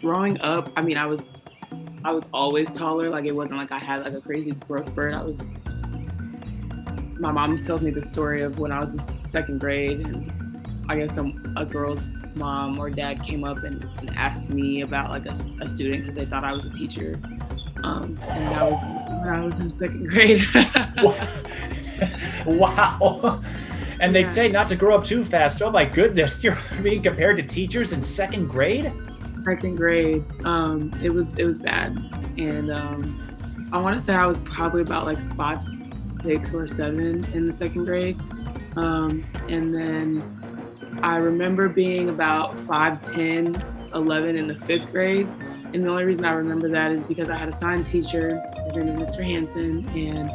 growing up, I mean, I was always taller. Like, it wasn't like I had like a crazy growth spurt. My mom tells me the story of when I was in second grade, and I guess a girl's mom or dad came up and asked me about like a student because they thought I was a teacher. And that was when I was in second grade. Wow. And they'd say not to grow up too fast. Oh my goodness, you're being compared to teachers in second grade? Second grade. It was bad. And I want to say I was probably about like 5, 6, or 7 in the second grade. And then I remember being about 5, 10, 11 in the 5th grade. And the only reason I remember that is because I had a science teacher, his name is Mr. Hansen, and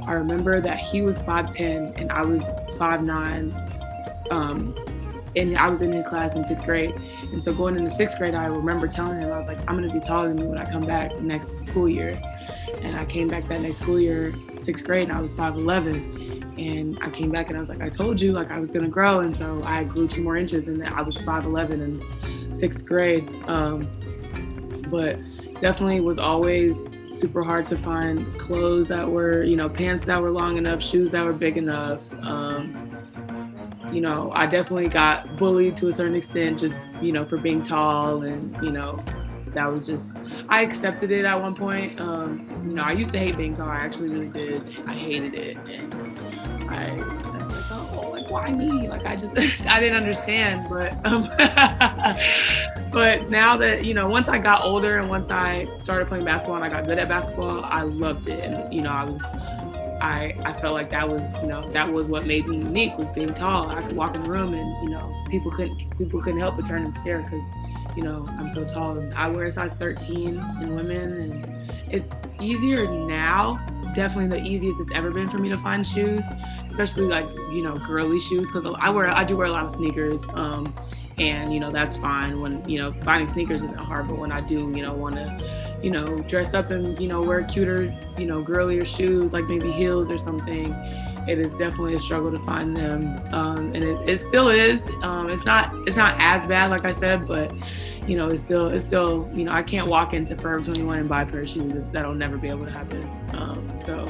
I remember that he was 5'10" and I was 5'9", and I was in his class in 5th grade. And so going into 6th grade, I remember telling him, I was like, I'm gonna be taller than you when I come back next school year. And I came back that next school year, 6th grade, and I was 5'11". And I came back and I was like, I told you like I was gonna grow. And so I grew 2 more inches, and then I was 5'11" in 6th grade. But definitely was always super hard to find clothes that were, pants that were long enough, shoes that were big enough. I definitely got bullied to a certain extent just, for being tall, and, that was just, I accepted it at one point. I used to hate being tall. I actually really did. I hated it. And I was like, oh, like, why me? Like, I didn't understand. But now that, once I got older and once I started playing basketball and I got good at basketball, I loved it. And, I felt like that was what made me unique, was being tall. I could walk in the room and, people couldn't help but turn and stare because, I'm so tall. And I wear a size 13 in women, and it's easier now. Definitely the easiest it's ever been for me to find shoes, especially like, girly shoes, because I do wear a lot of sneakers. And, that's fine when, finding sneakers isn't hard, but when I do, want to, dress up and, wear cuter, girlier shoes, like maybe heels or something, it is definitely a struggle to find them. And it still is. It's not as bad, like I said, but, it's still, I can't walk into Forever 21 and buy a pair of shoes. That'll never be able to happen. So,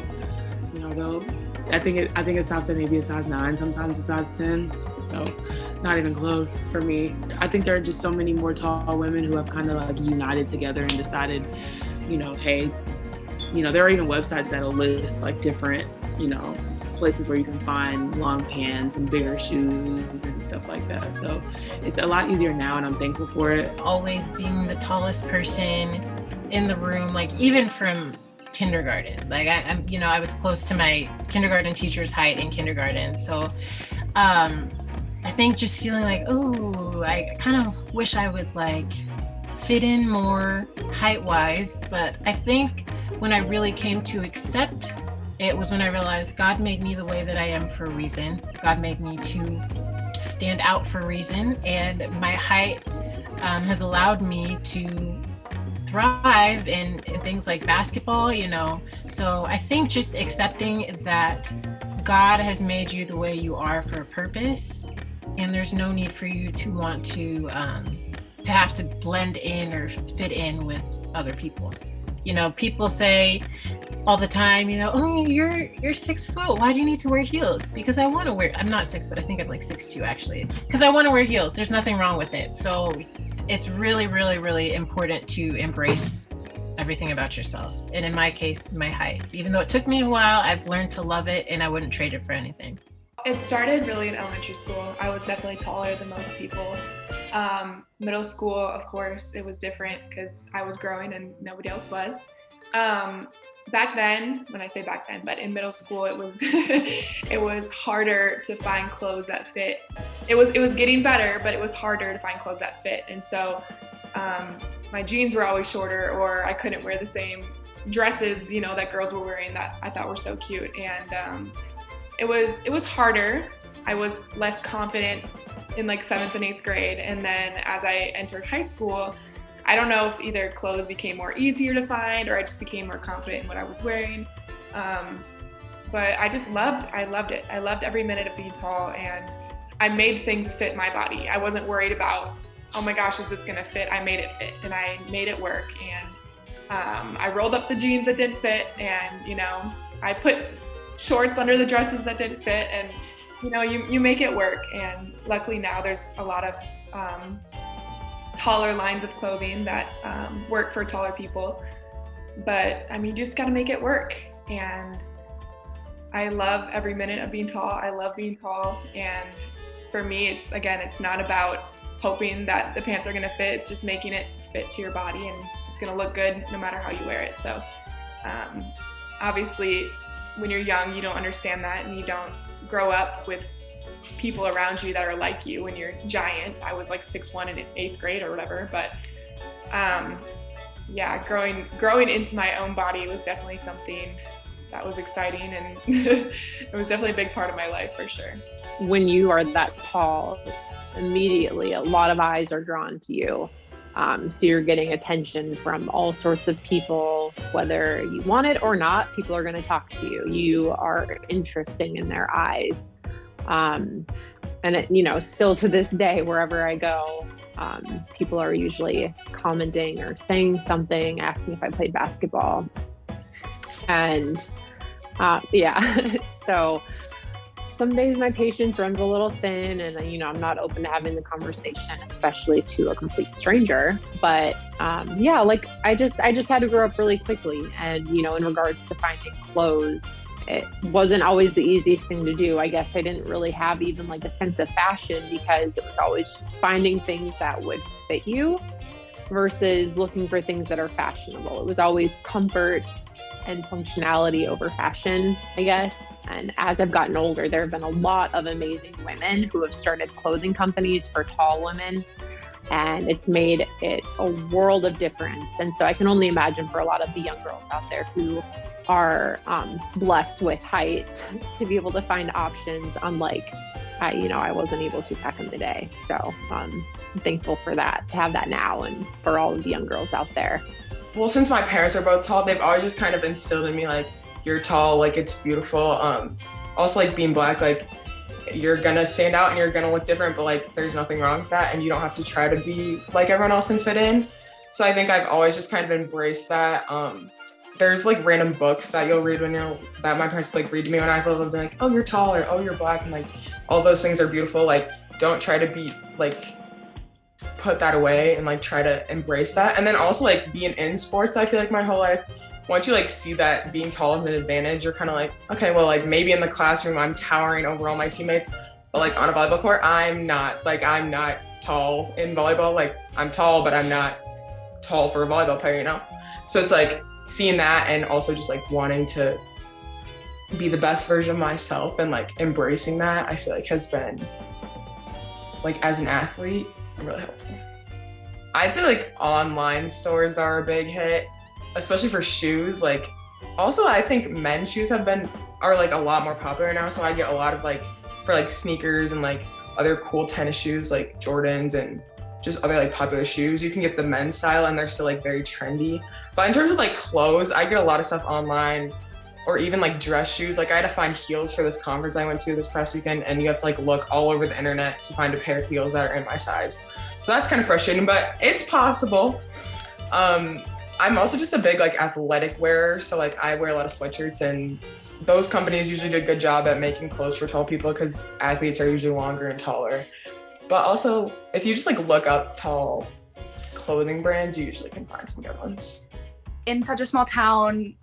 though, I think it stops at maybe a size 9, sometimes a size 10. So not even close for me. I think there are just so many more tall women who have kind of like united together and decided, hey, there are even websites that'll list like different, places where you can find long pants and bigger shoes and stuff like that. So it's a lot easier now, and I'm thankful for it. Always being the tallest person in the room, like even from kindergarten, like I was close to my kindergarten teacher's height in kindergarten. So I think just feeling like, oh, I kind of wish I would like fit in more height-wise. But I think when I really came to accept it was when I realized God made me the way that I am for a reason. God made me to stand out for a reason, and my height has allowed me to thrive in things like basketball, So I think just accepting that God has made you the way you are for a purpose, and there's no need for you to want to have to blend in or fit in with other people. People say all the time, oh, you're 6 foot. Why do you need to wear heels? Because I want to wear, I'm not 6 foot. I think I'm like 6'2" actually, because I want to wear heels. There's nothing wrong with it. So it's really, really, really important to embrace everything about yourself. And in my case, my height. Even though it took me a while, I've learned to love it, and I wouldn't trade it for anything. It started really in elementary school. I was definitely taller than most people. Middle school, of course, it was different because I was growing and nobody else was. Back then, when I say back then, but in middle school, it was it was harder to find clothes that fit. It was getting better, but it was harder to find clothes that fit. And so my jeans were always shorter, or I couldn't wear the same dresses, that girls were wearing that I thought were so cute. And it was harder. I was less confident in like 7th and 8th grade. And then as I entered high school, I don't know if either clothes became more easier to find or I just became more confident in what I was wearing. But I loved it. I loved every minute of being tall, and I made things fit my body. I wasn't worried about oh my gosh, is this gonna fit? I made it fit, and I made it work. And I rolled up the jeans that didn't fit, and, you know, I put shorts under the dresses that didn't fit, and, you know, you make it work. And luckily now there's a lot of taller lines of clothing that work for taller people. But I mean, you just gotta make it work. And I love every minute of being tall. I love being tall. And for me, it's not about hoping that the pants are gonna fit. It's just making it fit to your body, and it's gonna look good no matter how you wear it. So obviously when you're young, you don't understand that, and you don't grow up with people around you that are like you when you're giant. I was like 6'1" in 8th grade or whatever, but yeah, growing into my own body was definitely something that was exciting, and it was definitely a big part of my life for sure. When you are that tall, immediately a lot of eyes are drawn to you. So you're getting attention from all sorts of people, whether you want it or not. People are going to talk to you. You are interesting in their eyes. And it, you know, still to this day, wherever I go, people are usually commenting or saying something, asking if I played basketball. And yeah, so some days my patience runs a little thin, and, you know, I'm not open to having the conversation, especially to a complete stranger. But yeah, like I just had to grow up really quickly. And, you know, in regards to finding clothes, it wasn't always the easiest thing to do. I guess I didn't really have even like a sense of fashion, because it was always just finding things that would fit you versus looking for things that are fashionable. It was always comfort and functionality over fashion, I guess. And as I've gotten older, there have been a lot of amazing women who have started clothing companies for tall women, and it's made it a world of difference. And so I can only imagine for a lot of the young girls out there who are blessed with height to be able to find options, unlike I wasn't able to back in the day. So I'm thankful for that, to have that now, and for all of the young girls out there. Well, since my parents are both tall, they've always just kind of instilled in me, like, you're tall, like, it's beautiful. Also, like, being Black, like, you're gonna stand out and you're gonna look different, but, like, there's nothing wrong with that, and you don't have to try to be like everyone else and fit in. So I think I've always just kind of embraced that. There's, like, random books that you'll read that my parents, like, read to me when I was little, be like, oh, you're tall, or oh, you're Black, and, like, all those things are beautiful. Like, don't try to be, like, put that away, and, like, try to embrace that. And then also, like, being in sports, I feel like my whole life, once you, like, see that being tall is an advantage, you're kind of like, okay, well, like, maybe in the classroom I'm towering over all my teammates, but, like, on a volleyball court, I'm not tall in volleyball. Like, I'm tall, but I'm not tall for a volleyball player, you know? So it's like seeing that, and also just, like, wanting to be the best version of myself, and, like, embracing that, I feel like has been, like, as an athlete, really helpful. I'd say, like, online stores are a big hit, especially for shoes. Like, also I think men's shoes are like a lot more popular now, so I get a lot of, like, for, like, sneakers and, like, other cool tennis shoes like Jordans and just other, like, popular shoes. You can get the men's style, and they're still, like, very trendy. But in terms of, like, clothes, I get a lot of stuff online, or even, like, dress shoes. Like, I had to find heels for this conference I went to this past weekend, and you have to, like, look all over the internet to find a pair of heels that are in my size. So that's kind of frustrating, but it's possible. I'm also just a big, like, athletic wearer. So, like, I wear a lot of sweatshirts, and those companies usually do a good job at making clothes for tall people, because athletes are usually longer and taller. But also, if you just, like, look up tall clothing brands, you usually can find some good ones. In such a small town,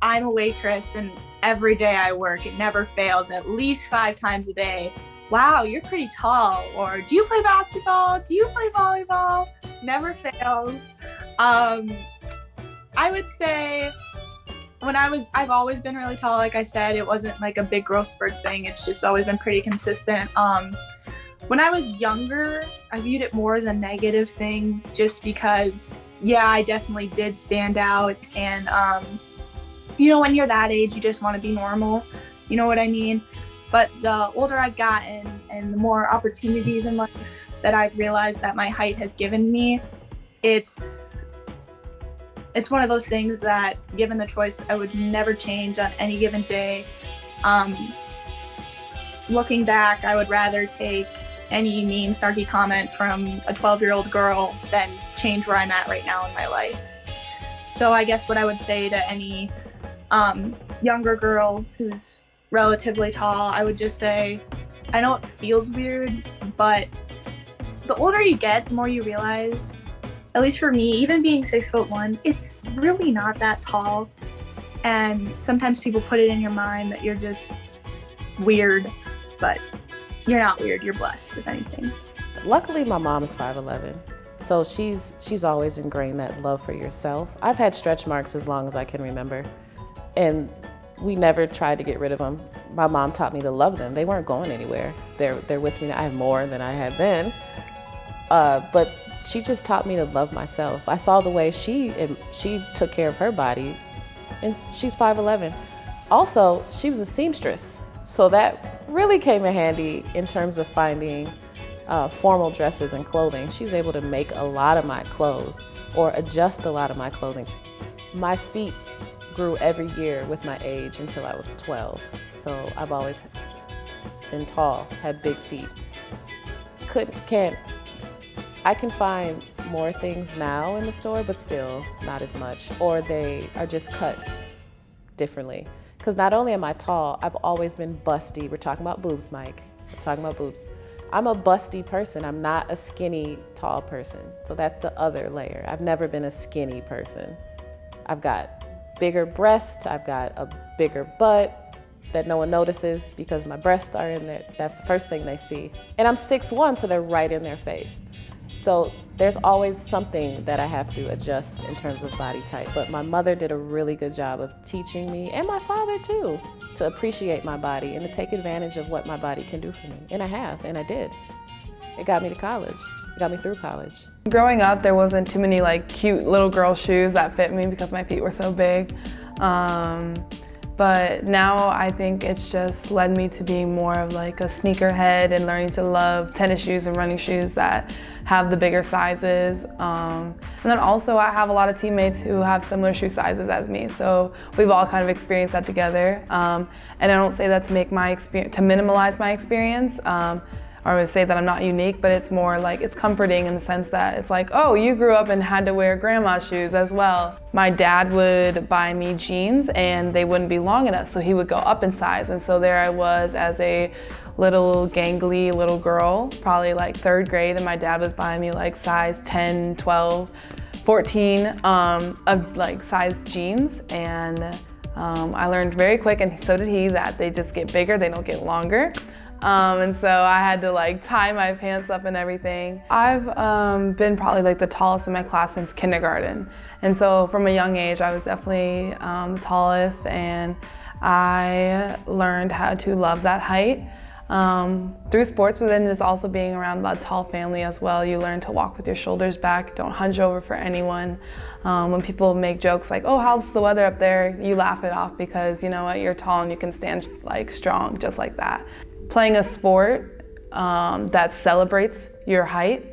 I'm a waitress, and every day I work, it never fails, at least 5 times a day. Wow, you're pretty tall. Or do you play basketball? Do you play volleyball? Never fails. I would say I've always been really tall. Like I said, it wasn't like a big growth spurt thing. It's just always been pretty consistent. When I was younger, I viewed it more as a negative thing, just because, yeah, I definitely did stand out. And, when you're that age, you just want to be normal. You know what I mean? But the older I've gotten, and the more opportunities in life that I've realized that my height has given me, it's one of those things that, given the choice, I would never change on any given day. Looking back, I would rather take any mean, snarky comment from a 12-year-old girl than change where I'm at right now in my life. So I guess what I would say to any younger girl who's relatively tall, I would just say, I know it feels weird, but the older you get, the more you realize, at least for me, even being 6'1", it's really not that tall. And sometimes people put it in your mind that you're just weird, but you're not weird, you're blessed, if anything. Luckily, my mom is 5'11", so she's always ingrained that love for yourself. I've had stretch marks as long as I can remember, and we never tried to get rid of them. My mom taught me to love them. They weren't going anywhere. They're with me now. I have more than I had then, but she just taught me to love myself. I saw the way she took care of her body, and she's 5'11". Also, she was a seamstress, so that really came in handy in terms of finding formal dresses and clothing. She's able to make a lot of my clothes or adjust a lot of my clothing. My feet grew every year with my age until I was 12. So I've always been tall, had big feet. I can find more things now in the store, but still not as much, or they are just cut differently. Because not only am I tall, I've always been busty. We're talking about boobs, Mike. We're talking about boobs. I'm a busty person. I'm not a skinny, tall person. So that's the other layer. I've never been a skinny person. I've got bigger breasts. I've got a bigger butt that no one notices because my breasts are in there. That's the first thing they see. And I'm 6'1", so they're right in their face. So there's always something that I have to adjust in terms of body type. But my mother did a really good job of teaching me, and my father too, to appreciate my body and to take advantage of what my body can do for me. And I have, and I did. It got me to college. It got me through college. Growing up, there wasn't too many like cute little girl shoes that fit me because my feet were so big. But now I think it's just led me to being more of like a sneakerhead and learning to love tennis shoes and running shoes that have the bigger sizes. And then also I have a lot of teammates who have similar shoe sizes as me. So we've all kind of experienced that together. And I don't say that to make my experience, to minimalize my experience, or I would say that I'm not unique, but it's more like it's comforting in the sense that it's like, oh, you grew up and had to wear grandma's shoes as well. My dad would buy me jeans and they wouldn't be long enough, so he would go up in size. And so there I was as a little gangly little girl, probably like 3rd grade, and my dad was buying me like size 10, 12, 14 of like size jeans. And I learned very quick, and so did he, that they just get bigger, they don't get longer. And so I had to like tie my pants up and everything. I've been probably like the tallest in my class since kindergarten. And so from a young age, I was definitely the tallest, and I learned how to love that height through sports, but then just also being around a tall family as well. You learn to walk with your shoulders back, don't hunch over for anyone. When people make jokes like, oh, how's the weather up there? You laugh it off because you know what, you're tall and you can stand like strong just like that. Playing a sport that celebrates your height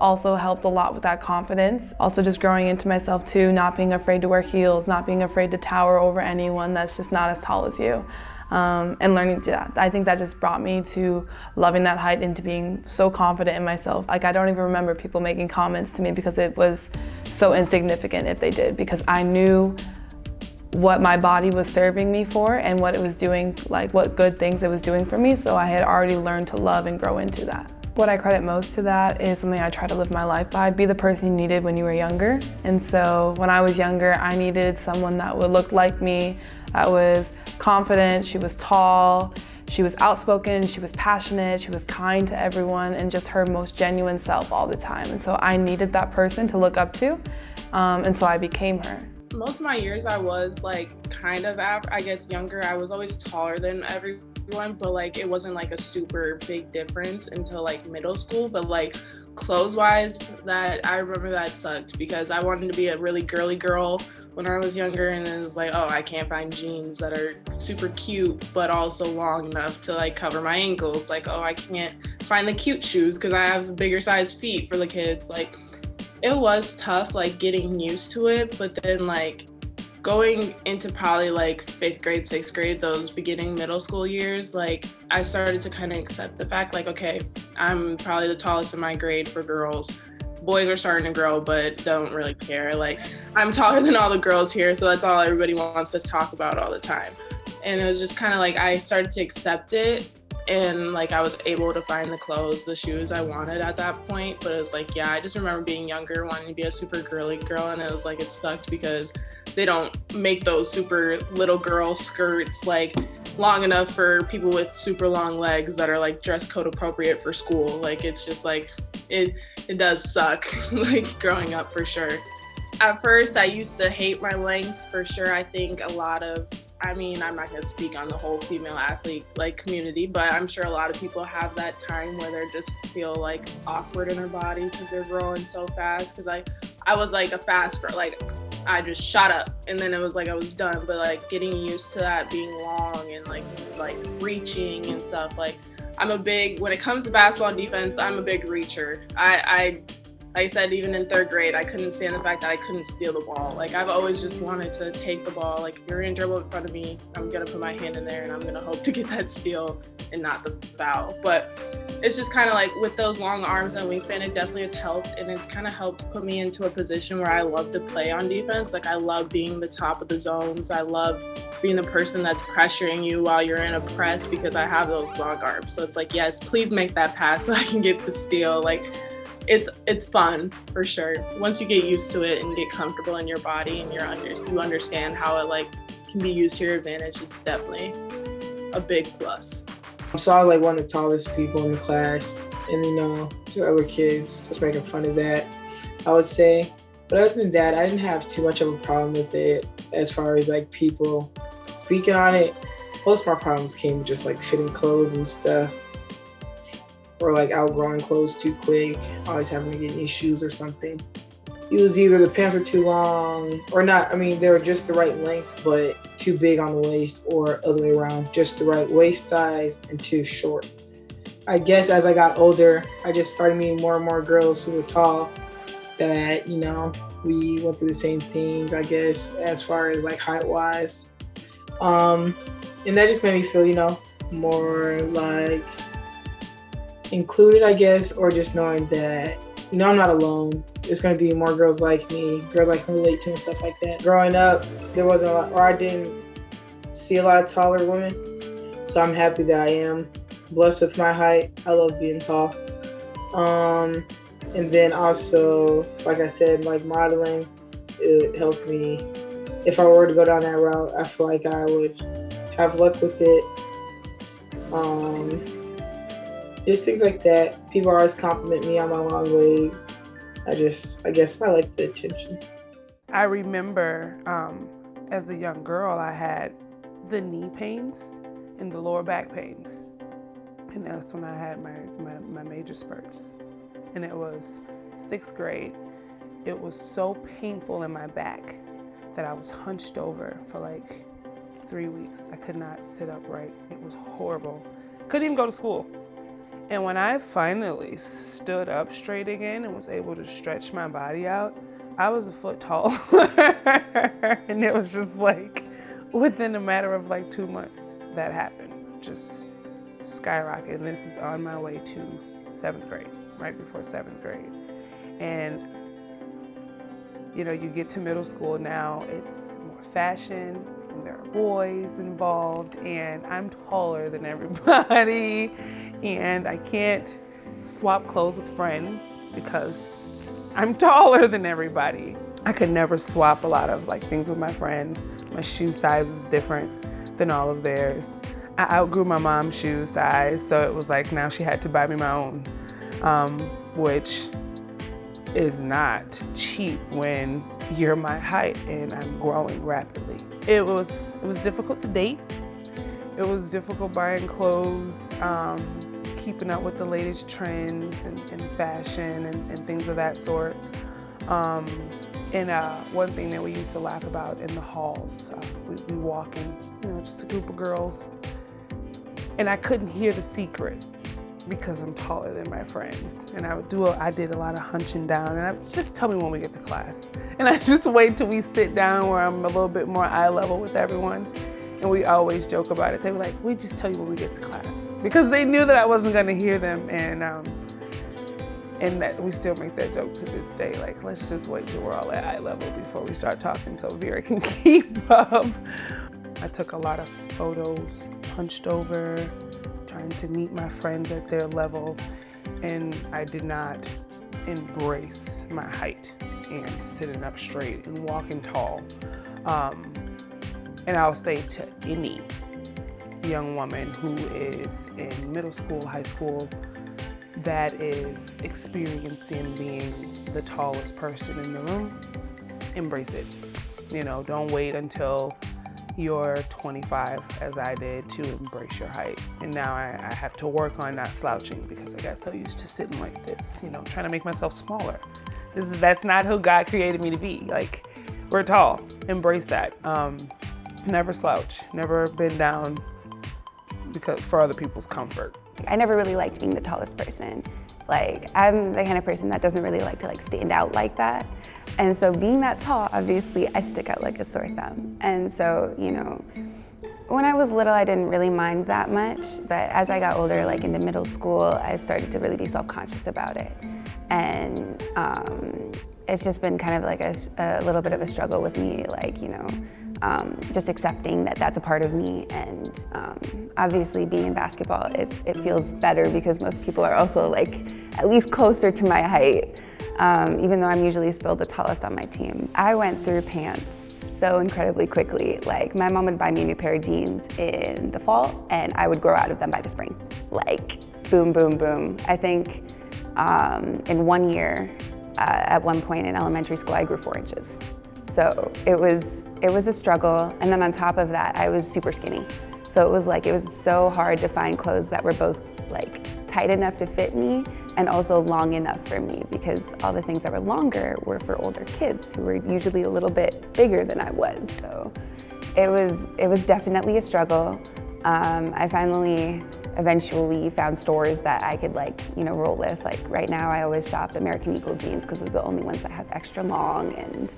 also helped a lot with that confidence. Also just growing into myself too, not being afraid to wear heels, not being afraid to tower over anyone that's just not as tall as you. And learning that. I think that just brought me to loving that height and to being so confident in myself. Like I don't even remember people making comments to me because it was so insignificant if they did, because I knew what my body was serving me for and what it was doing, like what good things it was doing for me. So I had already learned to love and grow into that. What I credit most to that is something I try to live my life by. Be the person you needed when you were younger. And so when I was younger, I needed someone that would look like me, that was confident, she was tall, she was outspoken, she was passionate, she was kind to everyone, and just her most genuine self all the time. And so I needed that person to look up to, and so I became her. Most of my years I was like kind of, I guess, younger. I was always taller than everyone, but like it wasn't like a super big difference until like middle school. But like clothes wise, that I remember that sucked because I wanted to be a really girly girl when I was younger, and it was like, oh, I can't find jeans that are super cute but also long enough to like cover my ankles. Like, oh, I can't find the cute shoes because I have bigger size feet for the kids. Like, it was tough, like getting used to it, but then like going into probably like 5th grade, 6th grade, those beginning middle school years, like I started to kind of accept the fact like, okay, I'm probably the tallest in my grade for girls. Boys are starting to grow, but don't really care. Like, I'm taller than all the girls here, so that's all everybody wants to talk about all the time. And it was just kind of like I started to accept it, and like I was able to find the clothes, the shoes I wanted at that point. But it was like, yeah, I just remember being younger, wanting to be a super girly girl, and it was like it sucked because they don't make those super little girl skirts like long enough for people with super long legs that are like dress code appropriate for school. Like, it's just like it does suck like growing up for sure. At first I used to hate my length for sure. I think a lot of, I mean, I'm not going to speak on the whole female athlete like community, but I'm sure a lot of people have that time where they just feel like awkward in their body because they're growing so fast. Because I was like a fast girl, like I just shot up and then it was like I was done. But like getting used to that being long and like reaching and stuff, like I'm a big, when it comes to basketball and defense, I'm a big reacher. Like I said, even in third grade, I couldn't stand the fact that I couldn't steal the ball. Like, I've always just wanted to take the ball. Like, if you're going to dribble in front of me, I'm going to put my hand in there and I'm going to hope to get that steal and not the foul. But it's just kind of like with those long arms and wingspan, it definitely has helped. And it's kind of helped put me into a position where I love to play on defense. Like, I love being the top of the zones. I love being the person that's pressuring you while you're in a press because I have those long arms. So it's like, yes, please make that pass so I can get the steal. Like, it's fun for sure. Once you get used to it and get comfortable in your body and you understand how it like can be used to your advantage, is definitely a big plus. So I was like one of the tallest people in the class, and just other kids just making fun of that, I would say. But other than that, I didn't have too much of a problem with it as far as like people speaking on it. Most of my problems came with just like fitting clothes and stuff, or like outgrowing clothes too quick, always having to get new shoes or something. It was either the pants were too long or not. I mean, they were just the right length, but too big on the waist, or other way around, just the right waist size and too short. I guess as I got older, I just started meeting more and more girls who were tall that, we went through the same things, I guess, as far as like height wise. And that just made me feel, more like included, I guess, or just knowing that, I'm not alone. There's going to be more girls like me, girls I can relate to and stuff like that. Growing up, there wasn't a lot, or I didn't see a lot of taller women. So I'm happy that I am blessed with my height. I love being tall. And then also, like I said, like modeling, it helped me. If I were to go down that route, I feel like I would have luck with it. Just things like that. People always compliment me on my long legs. I guess I like the attention. I remember as a young girl, I had the knee pains and the lower back pains. And that's when I had my major spurts. And it was 6th grade. It was so painful in my back that I was hunched over for like 3 weeks. I could not sit upright. It was horrible. Couldn't even go to school. And when I finally stood up straight again and was able to stretch my body out, I was a foot tall. And it was just like, within a matter of like 2 months, that happened. Just skyrocketed. And this is on my way to 7th grade, right before 7th grade. And, you get to middle school now, it's more fashion, and there are boys involved, and I'm taller than everybody. And I can't swap clothes with friends because I'm taller than everybody. I could never swap a lot of like things with my friends. My shoe size is different than all of theirs. I outgrew my mom's shoe size, so it was like now she had to buy me my own, which is not cheap when you're my height and I'm growing rapidly. It was difficult to date. It was difficult buying clothes, keeping up with the latest trends and fashion and things of that sort. And one thing that we used to laugh about in the halls, we walk in, just a group of girls, and I couldn't hear the secret because I'm taller than my friends. And I did a lot of hunching down, and I would just tell me when we get to class. And I just wait till we sit down where I'm a little bit more eye level with everyone. And we always joke about it. They were like, we just tell you when we get to class. Because they knew that I wasn't gonna hear them. And that we still make that joke to this day. Like, let's just wait till we're all at eye level before we start talking so Vera can keep up. I took a lot of photos, hunched over, trying to meet my friends at their level. And I did not embrace my height and sitting up straight and walking tall. And I'll say to any young woman who is in middle school, high school, that is experiencing being the tallest person in the room, embrace it. You know, don't wait until you're 25, as I did, to embrace your height. And now I have to work on not slouching because I got so used to sitting like this, you know, trying to make myself smaller. That's not who God created me to be. Like, we're tall, embrace that. Never slouch, never bend down for other people's comfort. I never really liked being the tallest person. Like, I'm the kind of person that doesn't really like to stand out like that. And so being that tall, obviously I stick out like a sore thumb. And so, you know, when I was little, I didn't really mind that much. But as I got older, like into middle school, I started to really be self-conscious about it. And it's just been kind of like a little bit of a struggle with me, like, you know, just accepting that that's a part of me. And obviously being in basketball, it feels better because most people are also like at least closer to my height, even though I'm usually still the tallest on my team. I went through pants so incredibly quickly. Like, my mom would buy me a new pair of jeans in the fall and I would grow out of them by the spring. Like, boom, boom, boom. I think in 1 year, at one point in elementary school, I grew 4 inches. So it was a struggle. And then on top of that, I was super skinny. So it was so hard to find clothes that were both like tight enough to fit me and also long enough for me, because all the things that were longer were for older kids who were usually a little bit bigger than I was. So it was definitely a struggle. I finally eventually found stores that I could roll with. Like right now I always shop American Eagle jeans because they're the only ones that have extra long and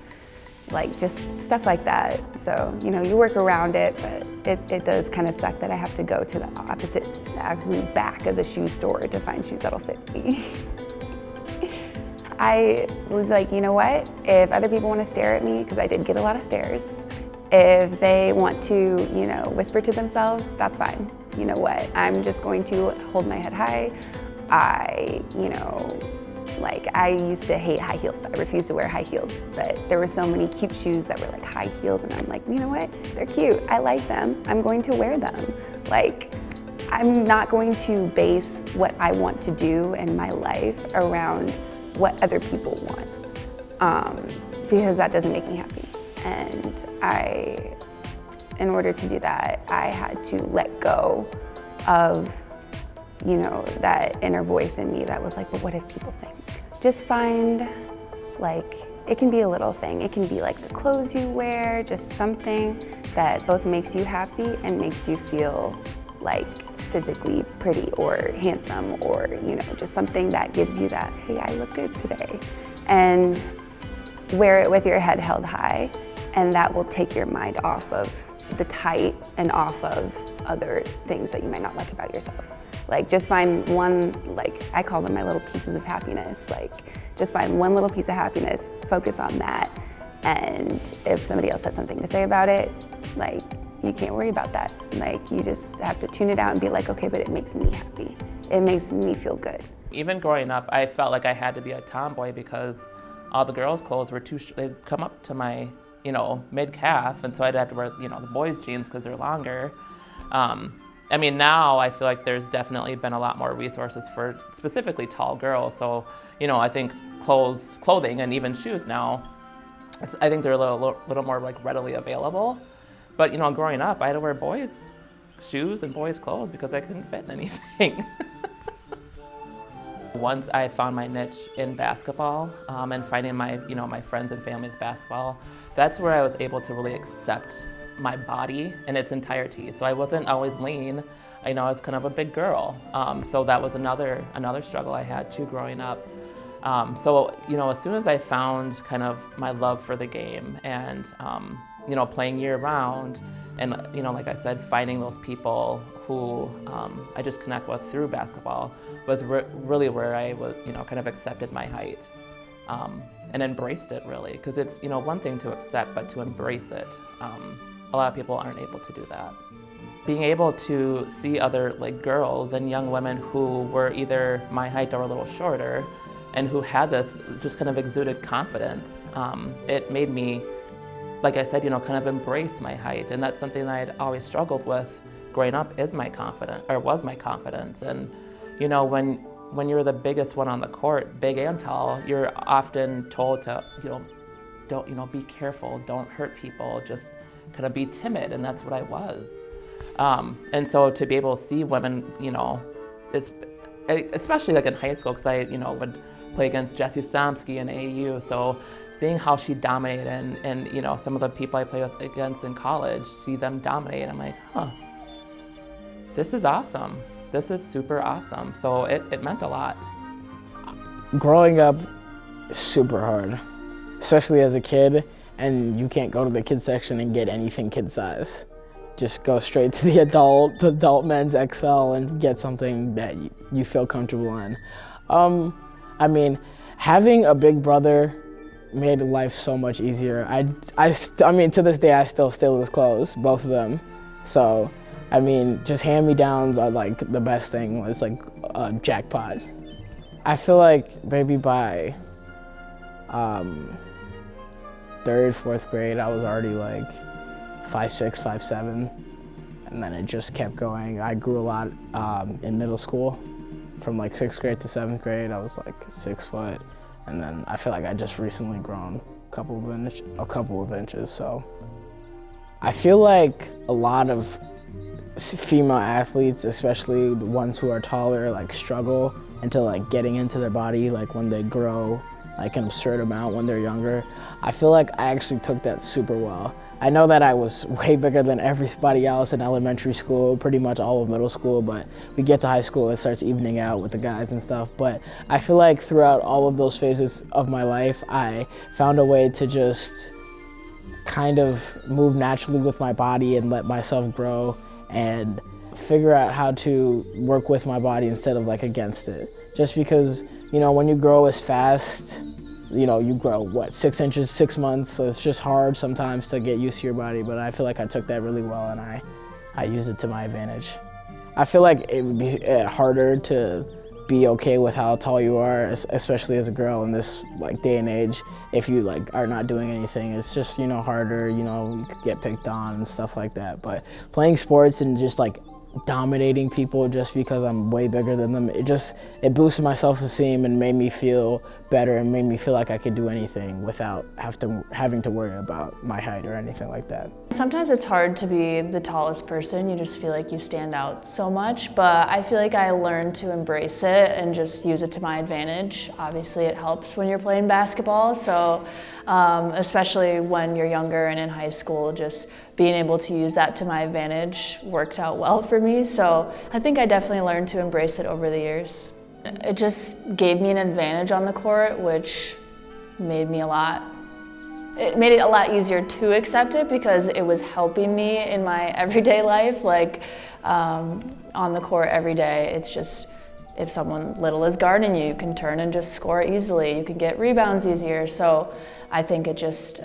like just stuff like that. So, you work around it, but it does kind of suck that I have to go to the absolute back of the shoe store to find shoes that'll fit me. I was like, you know what? If other people want to stare at me, because I did get a lot of stares, if they want to, whisper to themselves, that's fine. You know what? I'm just going to hold my head high. I used to hate high heels. I refused to wear high heels, but there were so many cute shoes that were like high heels, and I'm like, you know what? They're cute. I like them. I'm going to wear them. Like, I'm not going to base what I want to do in my life around what other people want, because that doesn't make me happy. And in order to do that, I had to let go of that inner voice in me that was like, but what if people think? Just find, it can be a little thing. It can be like the clothes you wear, just something that both makes you happy and makes you feel like physically pretty or handsome, or, just something that gives you that, hey, I look good today. And wear it with your head held high, and that will take your mind off of the tight and off of other things that you might not like about yourself. Like, just find one, I call them my little pieces of happiness. Just find one little piece of happiness, focus on that. And if somebody else has something to say about it, you can't worry about that. You just have to tune it out and be like, okay, but it makes me happy. It makes me feel good. Even growing up, I felt like I had to be a tomboy because all the girls' clothes were they'd come up to my, mid-calf, and so I'd have to wear, the boys' jeans because they're longer. Now I feel like there's definitely been a lot more resources for specifically tall girls. So, I think clothing and even shoes now, I think they're a little more readily available. But, growing up, I had to wear boys' shoes and boys' clothes because I couldn't fit in anything. Once I found my niche in basketball and finding my, my friends and family with basketball, that's where I was able to really accept my body in its entirety. So I wasn't always lean. I was kind of a big girl. So that was another struggle I had too growing up. So, as soon as I found kind of my love for the game and, playing year round, and like I said, finding those people who I just connect with through basketball was really where I was, kind of accepted my height and embraced it, really, because it's one thing to accept, but to embrace it, a lot of people aren't able to do that. Being able to see other girls and young women who were either my height or a little shorter, and who had this just kind of exuded confidence, it made me, like I said, kind of embrace my height. And that's something that I'd always struggled with growing up, was my confidence. And, when you're the biggest one on the court, big and tall, you're often told to, don't, be careful, don't hurt people, just kind of be timid. And that's what I was. And so to be able to see women, especially in high school, because I, would play against Jessie Stomsky in AAU, so seeing how she dominated and some of the people I play against in college, see them dominate, I'm like, this is awesome. This is super awesome. So it meant a lot. Growing up is super hard, especially as a kid, and you can't go to the kids section and get anything kid size. Just go straight to the adult men's XL and get something that you feel comfortable in. I mean, having a big brother made life so much easier. I mean, to this day, I still steal his clothes, both of them. So, I mean, just hand-me-downs are the best thing. It's like a jackpot. I feel like maybe by third, fourth grade, I was already 5'6", 5'7", and then it just kept going. I grew a lot in middle school. From 6th grade to 7th grade, I was 6 foot, and then I feel like I just recently grown a couple of inches. So I feel like a lot of female athletes, especially the ones who are taller, struggle into getting into their body when they grow an absurd amount when they're younger. I feel like I actually took that super well. I know that I was way bigger than everybody else in elementary school, pretty much all of middle school, but we get to high school, it starts evening out with the guys and stuff. But I feel like throughout all of those phases of my life, I found a way to just kind of move naturally with my body and let myself grow and figure out how to work with my body instead of against it. Just because, when you grow as fast, you grow, 6 inches, 6 months, so it's just hard sometimes to get used to your body, but I feel like I took that really well and I use it to my advantage. I feel like it would be harder to be okay with how tall you are, especially as a girl in this day and age. If you are not doing anything, it's just, harder, you could get picked on and stuff like that. But playing sports and just dominating people just because I'm way bigger than them, it boosted my self-esteem and made me feel better and made me feel like I could do anything without having to worry about my height or anything like that. Sometimes it's hard to be the tallest person. You just feel like you stand out so much, but I feel like I learned to embrace it and just use it to my advantage. Obviously it helps when you're playing basketball, so especially when you're younger and in high school, just being able to use that to my advantage worked out well for me. So I think I definitely learned to embrace it over the years. It just gave me an advantage on the court, which made it a lot easier to accept it because it was helping me in my everyday life. On the court every day, it's just, if someone little is guarding you, you can turn and just score easily. You can get rebounds easier. So I think it just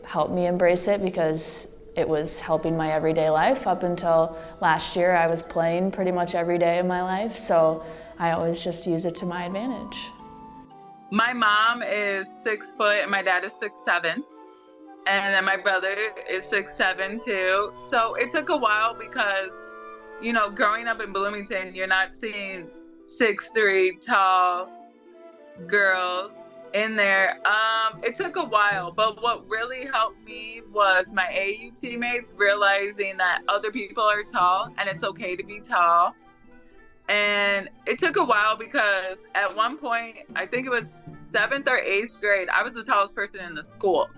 helped me embrace it because it was helping my everyday life. Up until last year, I was playing pretty much every day of my life. So I always just use it to my advantage. My mom is 6 foot and my dad is 6'7". And then my brother is 6'7" too. So it took a while because, growing up in Bloomington, you're not seeing 6'3" tall girls in there. It took a while, but what really helped me was my AU teammates realizing that other people are tall and it's okay to be tall. And it took a while because at one point, I think it was 7th or 8th grade, I was the tallest person in the school.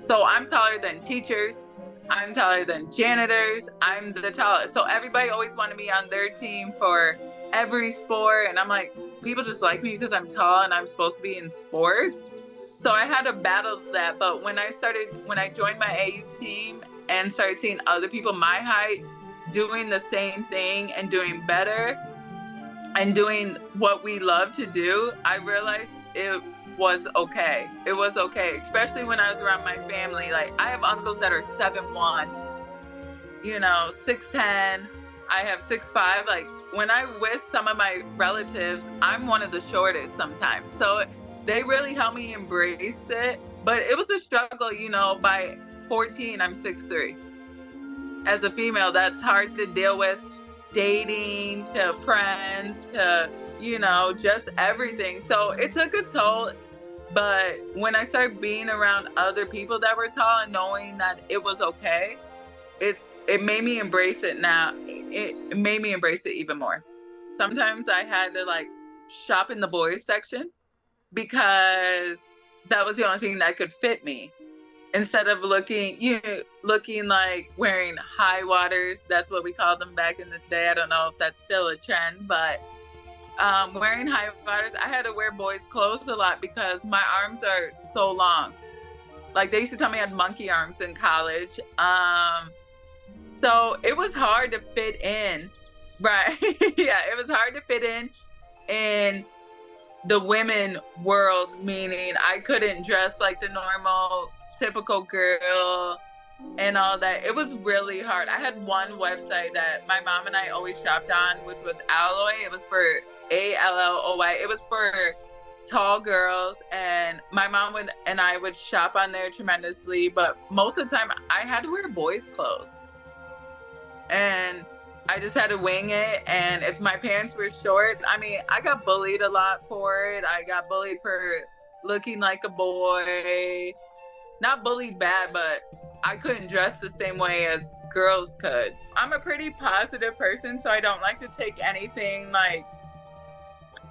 So I'm taller than teachers, I'm taller than janitors, I'm the tallest. So everybody always wanted me on their team for every sport. And I'm like, people just like me because I'm tall and I'm supposed to be in sports. So I had to battle that. But when I joined my AU team and started seeing other people my height doing the same thing and doing better and doing what we love to do, I realized it was okay. It was okay, especially when I was around my family. Like, I have uncles that are 7'1", 6'10". I have 6'5". Like, when I'm with some of my relatives, I'm one of the shortest sometimes. So they really helped me embrace it. But it was a struggle, by 14, I'm 6'3". As a female, that's hard to deal with. Dating, to friends, to, just everything. So it took a toll. But when I started being around other people that were tall and knowing that it was okay, it made me embrace it now. It made me embrace it even more. Sometimes I had to shop in the boys section because that was the only thing that could fit me. Instead of looking like wearing high waters, that's what we called them back in the day. I don't know if that's still a trend, but wearing high waters, I had to wear boys' clothes a lot because my arms are so long. Like, they used to tell me I had monkey arms in college. So it was hard to fit in, right? Yeah, it was hard to fit in the women world, meaning I couldn't dress like the normal typical girl and all that. It was really hard. I had one website that my mom and I always shopped on, which was Alloy. It was for ALLOY. It was for tall girls, and my mom and I would shop on there tremendously, but most of the time I had to wear boys' clothes. And I just had to wing it. And if my parents were short, I got bullied a lot for it. I got bullied for looking like a boy. Not bullied bad, but I couldn't dress the same way as girls could. I'm a pretty positive person, so I don't like to take anything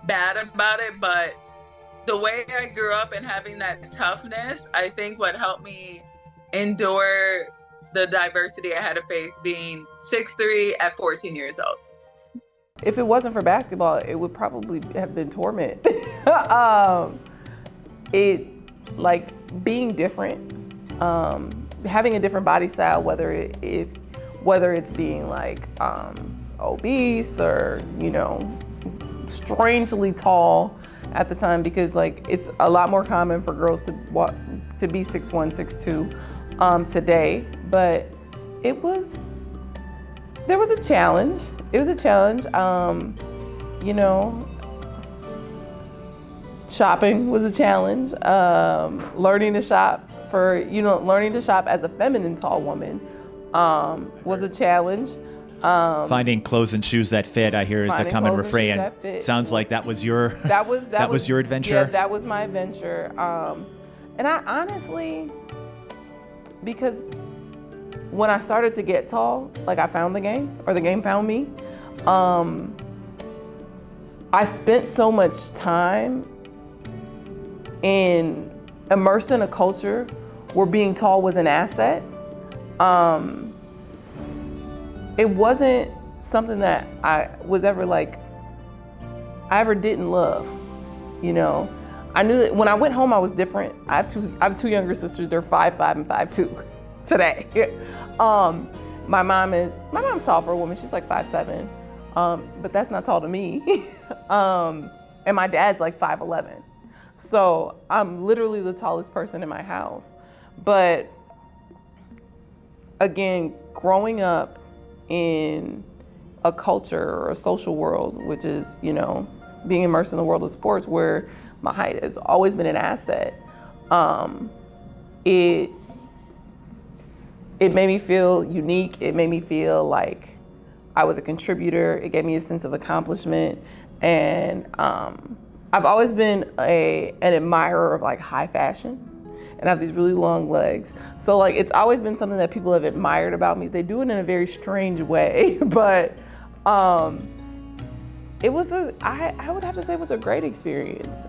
bad about it. But the way I grew up and having that toughness, I think what helped me endure the diversity I had to face being 6'3" at 14 years old. If it wasn't for basketball, it would probably have been torment. Being different, having a different body style, whether it's being obese or strangely tall at the time, because it's a lot more common for girls to be 6'1", 6'2" today. But there was a challenge. It was a challenge. Shopping was a challenge. Learning to shop as a feminine tall woman was a challenge. Finding clothes and shoes that fit, I hear, is a common refrain. Sounds like that was your that was your adventure. Yeah, that was my adventure. And I honestly, because when I started to get tall, I found the game, or the game found me. I spent so much time immersed in a culture where being tall was an asset. It wasn't something that I was ever I ever didn't love. I knew that when I went home I was different. I have two younger sisters. They're 5'5" and 5'2" today. My mom's tall for a woman. She's 5'7", but that's not tall to me. And my dad's 5'11". So I'm literally the tallest person in my house. But again, growing up in a culture or a social world, which is, being immersed in the world of sports, where my height has always been an asset, it made me feel unique. It made me feel like I was a contributor. It gave me a sense of accomplishment. And I've always been an admirer of high fashion, and I have these really long legs. So it's always been something that people have admired about me. They do it in a very strange way, but it was I would have to say it was a great experience.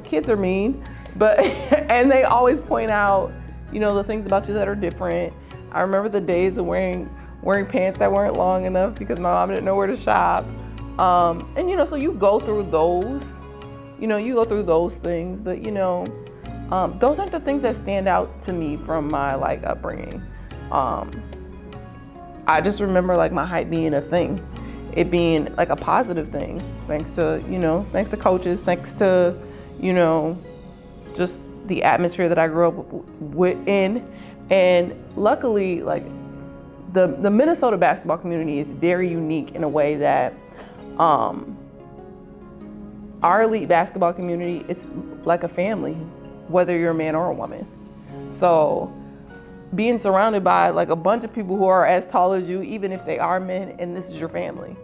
Kids are mean, but and they always point out, the things about you that are different. I remember the days of wearing pants that weren't long enough because my mom didn't know where to shop. So you go through those you know, you go through those things, but you know, those aren't the things that stand out to me from my like upbringing. I just remember like my height being a thing, it being like a positive thing, thanks to, you know, thanks to coaches, thanks to, you know, just the atmosphere that I grew up in. And luckily, like the Minnesota basketball community is very unique in a way that our elite basketball community, it's like a family, whether you're a man or a woman. So being surrounded by like a bunch of people who are as tall as you, even if they are men, and this is your family.